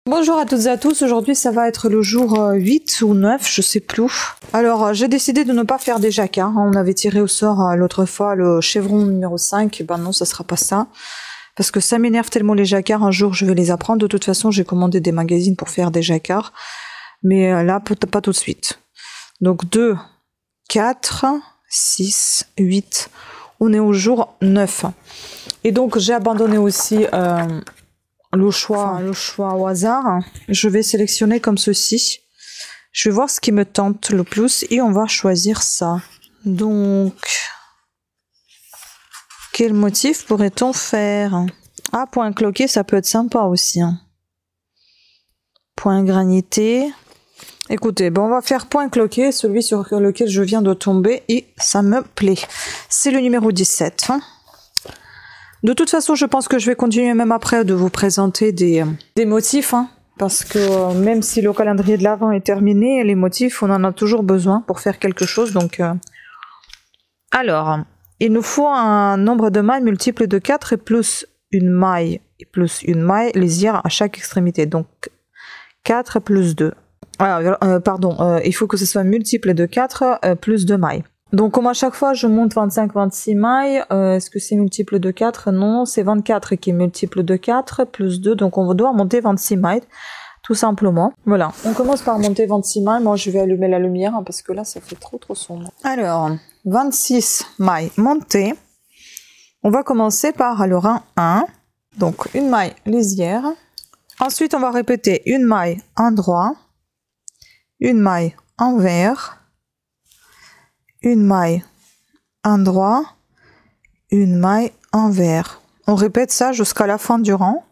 Bonjour à toutes et à tous, aujourd'hui ça va être le jour 8 ou 9, je sais plus. Alors j'ai décidé de ne pas faire des jacquards, on avait tiré au sort l'autre fois le chevron numéro 5, ben non ça sera pas ça. Parce que ça m'énerve tellement les jacquards, un jour je vais les apprendre, de toute façon j'ai commandé des magazines pour faire des jacquards. Mais là pas tout de suite. Donc 2, 4, 6, 8, on est au jour 9. Et donc j'ai abandonné aussi... le choix au hasard. Je vais sélectionner comme ceci. Je vais voir ce qui me tente le plus et on va choisir ça. Donc, quel motif pourrait-on faire? Ah, point cloqué, ça peut être sympa aussi. Hein. Point granité. Écoutez, bon, on va faire point cloqué, celui sur lequel je viens de tomber et ça me plaît. C'est le numéro 17. De toute façon, je pense que je vais continuer même après de vous présenter des motifs, hein, parce que même si le calendrier de l'Avent est terminé, les motifs, on en a toujours besoin pour faire quelque chose. Donc, alors, il nous faut un nombre de mailles multiple de 4 et plus une maille lisière à chaque extrémité. Donc, 4 plus 2. Il faut que ce soit multiple de 4 plus 2 mailles. Donc comme à chaque fois je monte 25-26 mailles, est-ce que c'est multiple de 4? Non, c'est 24 qui est multiple de 4 plus 2, donc on doit monter 26 mailles, tout simplement. Voilà, on commence par monter 26 mailles, moi je vais allumer la lumière, hein, parce que là ça fait trop sombre. Alors, 26 mailles montées, on va commencer par le rang 1, donc une maille lisière. Ensuite on va répéter une maille endroit, une maille envers, une maille endroit, une maille envers. On répète ça jusqu'à la fin du rang.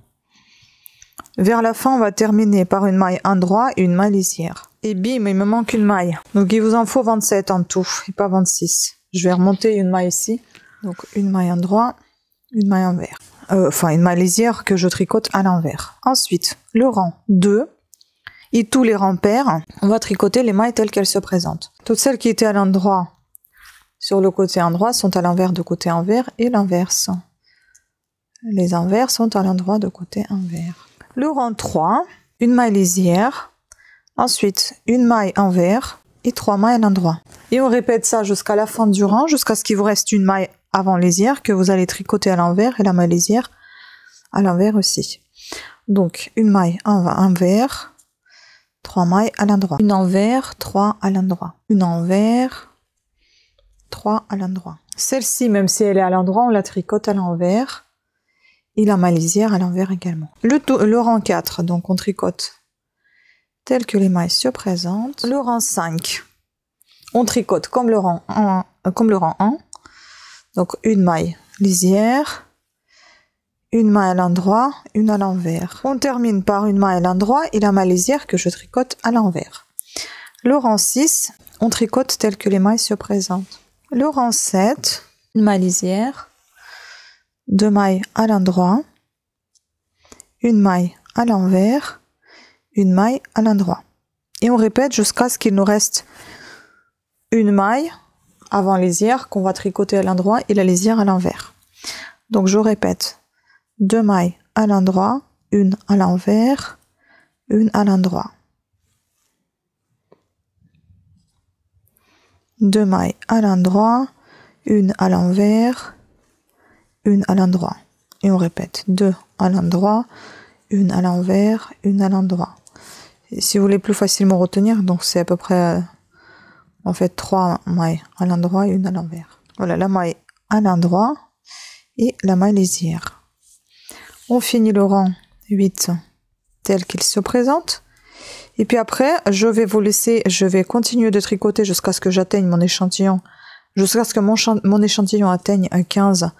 Vers la fin, on va terminer par une maille endroit et une maille lisière. Et bim, il me manque une maille. Donc il vous en faut 27 en tout, et pas 26. Je vais remonter une maille ici. Donc une maille endroit, une maille envers. Une maille lisière que je tricote à l'envers. Ensuite, le rang 2. Et tous les rangs pairs, on va tricoter les mailles telles qu'elles se présentent. Toutes celles qui étaient à l'endroit sur le côté endroit sont à l'envers de côté envers et l'inverse. Les envers sont à l'endroit de côté envers. Le rang 3, une maille lisière, ensuite une maille envers et 3 mailles à l'endroit. Et on répète ça jusqu'à la fin du rang, jusqu'à ce qu'il vous reste une maille avant lisière que vous allez tricoter à l'envers et la maille lisière à l'envers aussi. Donc une maille envers, 3 mailles à l'endroit. Une envers, 3 à l'endroit. Une envers, 3 à l'endroit. Celle-ci, même si elle est à l'endroit, on la tricote à l'envers. Et la maille lisière à l'envers également. Le rang 4, donc on tricote tel que les mailles se présentent. Le rang 5, on tricote comme le rang 1. Donc une maille lisière, une maille à l'endroit, une à l'envers. On termine par une maille à l'endroit et la maille lisière que je tricote à l'envers. Le rang 6, on tricote tel que les mailles se présentent. Le rang 7, une maille lisière, 2 mailles à l'endroit, une maille à l'envers, une maille à l'endroit. Et on répète jusqu'à ce qu'il nous reste une maille avant lisière qu'on va tricoter à l'endroit et la lisière à l'envers. Donc je répète, 2 mailles à l'endroit, une à l'envers, une à l'endroit. 2 mailles à l'endroit, une à l'envers, une à l'endroit. Et on répète, 2 à l'endroit, une à l'envers, une à l'endroit. Si vous voulez plus facilement retenir, donc c'est à peu près, en fait, 3 mailles à l'endroit et une à l'envers. Voilà, la maille à l'endroit et la maille lisière. On finit le rang 8 tel qu'il se présente. Et puis après, je vais vous laisser, je vais continuer de tricoter jusqu'à ce que j'atteigne mon échantillon, jusqu'à ce que mon échantillon atteigne 15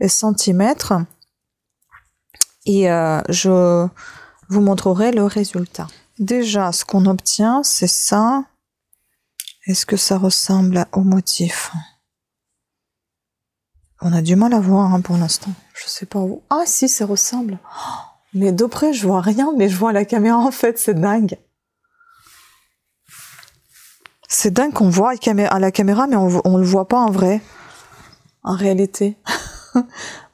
cm. Et je vous montrerai le résultat. Déjà, ce qu'on obtient, c'est ça. Est-ce que ça ressemble au motif? On a du mal à voir hein, pour l'instant. Je sais pas où. Ah si, ça ressemble. Mais de près, je vois rien, mais je vois à la caméra en fait, c'est dingue. C'est dingue qu'on voit à la caméra, mais on le voit pas en vrai. En réalité.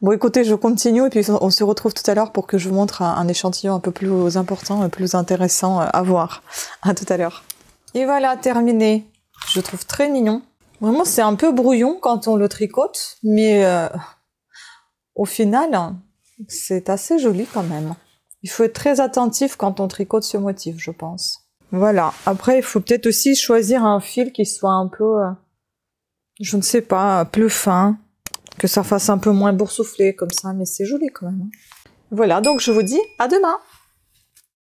Bon, écoutez, je continue et puis on se retrouve tout à l'heure pour que je vous montre un échantillon un peu plus important, plus intéressant à voir. À tout à l'heure. Et voilà, terminé. Je trouve très mignon. Vraiment, c'est un peu brouillon quand on le tricote, mais au final, c'est assez joli quand même. Il faut être très attentif quand on tricote ce motif, je pense. Voilà. Après, il faut peut-être aussi choisir un fil qui soit un peu, je ne sais pas, plus fin, que ça fasse un peu moins boursouflé comme ça, mais c'est joli quand même. Voilà, donc je vous dis à demain.